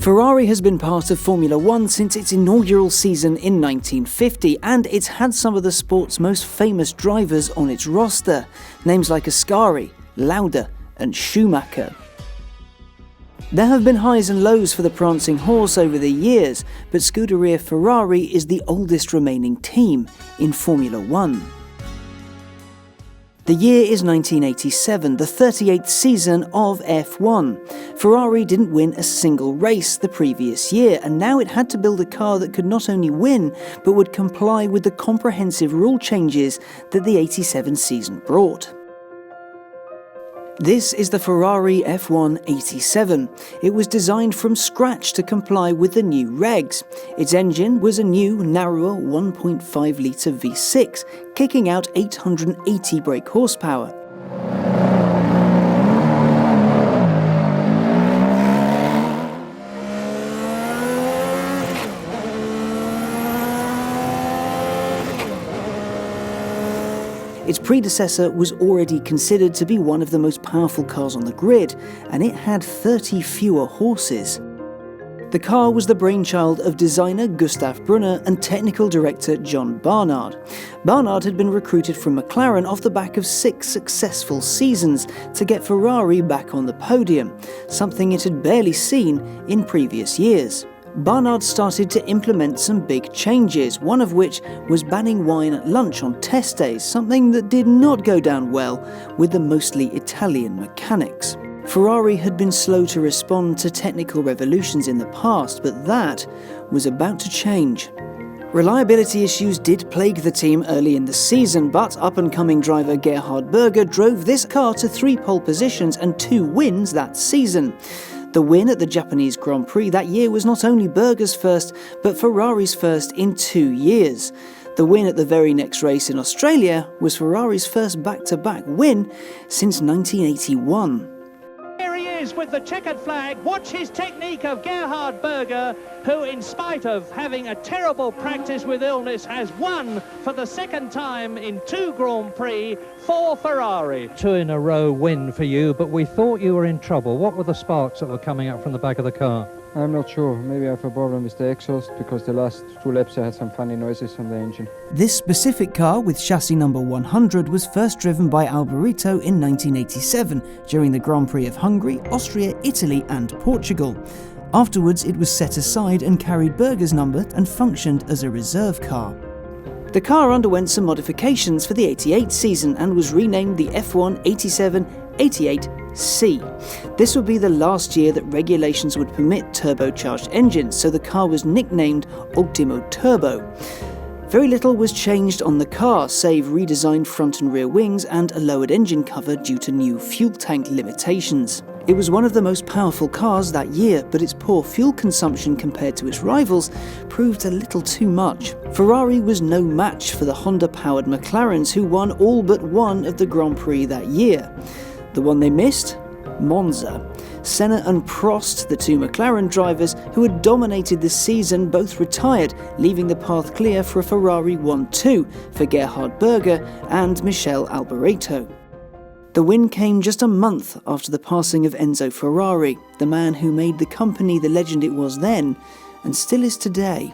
Ferrari has been part of Formula 1 since its inaugural season in 1950, and it's had some of the sport's most famous drivers on its roster, names like Ascari, Lauda and Schumacher. There have been highs and lows for the prancing horse over the years, but Scuderia Ferrari is the oldest remaining team in Formula 1. The year is 1987, the 38th season of F1. Ferrari didn't win a single race the previous year, and now it had to build a car that could not only win, but would comply with the comprehensive rule changes that the 87 season brought. This is the Ferrari F187. It was designed from scratch to comply with the new regs. Its engine was a new, narrower 1.5-litre V6, kicking out 880 brake horsepower. Its predecessor was already considered to be one of the most powerful cars on the grid, and it had 30 fewer horses. The car was the brainchild of designer Gustav Brunner and technical director John Barnard. Barnard had been recruited from McLaren off the back of 6 successful seasons to get Ferrari back on the podium, something it had barely seen in previous years. Barnard started to implement some big changes, one of which was banning wine at lunch on test days, something that did not go down well with the mostly Italian mechanics. Ferrari had been slow to respond to technical revolutions in the past, but that was about to change. Reliability issues did plague the team early in the season, but up-and-coming driver Gerhard Berger drove this car to 3 pole positions and 2 wins that season. The win at the Japanese Grand Prix that year was not only Berger's first, but Ferrari's first in 2 years. The win at the very next race in Australia was Ferrari's first back-to-back win since 1981. Here he is with the checkered flag. Watch his technique of Gerhard Berger, who, in spite of having a terrible practice with illness, has won for the second time in 2 Grand Prix for Ferrari. 2 in a row win for you, but we thought you were in trouble. What were the sparks that were coming up from the back of the car? I'm not sure. Maybe I have a problem with the exhaust, because the last 2 laps I had some funny noises on the engine. This specific car, with chassis number 100, was first driven by Alboreto in 1987 during the Grand Prix of Hungary, Austria, Italy and Portugal. Afterwards it was set aside and carried Berger's number and functioned as a reserve car. The car underwent some modifications for the 88 season and was renamed the F187 88C. This would be the last year that regulations would permit turbocharged engines, so the car was nicknamed Ultimo Turbo. Very little was changed on the car, save redesigned front and rear wings and a lowered engine cover due to new fuel tank limitations. It was one of the most powerful cars that year, but its poor fuel consumption compared to its rivals proved a little too much. Ferrari was no match for the Honda-powered McLarens, who won all but one of the Grand Prix that year. The one they missed? Monza. Senna and Prost, the 2 McLaren drivers who had dominated this season, both retired, leaving the path clear for a Ferrari 1-2 for Gerhard Berger and Michele Alboreto. The win came just a month after the passing of Enzo Ferrari, the man who made the company the legend it was then, and still is today.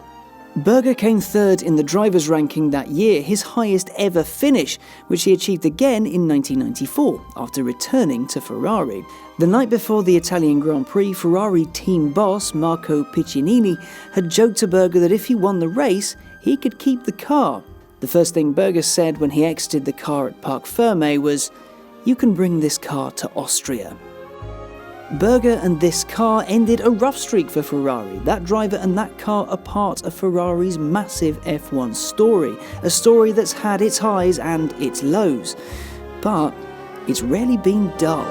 Berger came 3rd in the drivers' ranking that year, his highest ever finish, which he achieved again in 1994, after returning to Ferrari. The night before the Italian Grand Prix, Ferrari team boss Marco Piccinini had joked to Berger that if he won the race, he could keep the car. The first thing Berger said when he exited the car at Parc Fermé was, "You can bring this car to Austria." Berger and this car ended a rough streak for Ferrari. That driver and that car are part of Ferrari's massive F1 story, a story that's had its highs and its lows. But it's rarely been dull.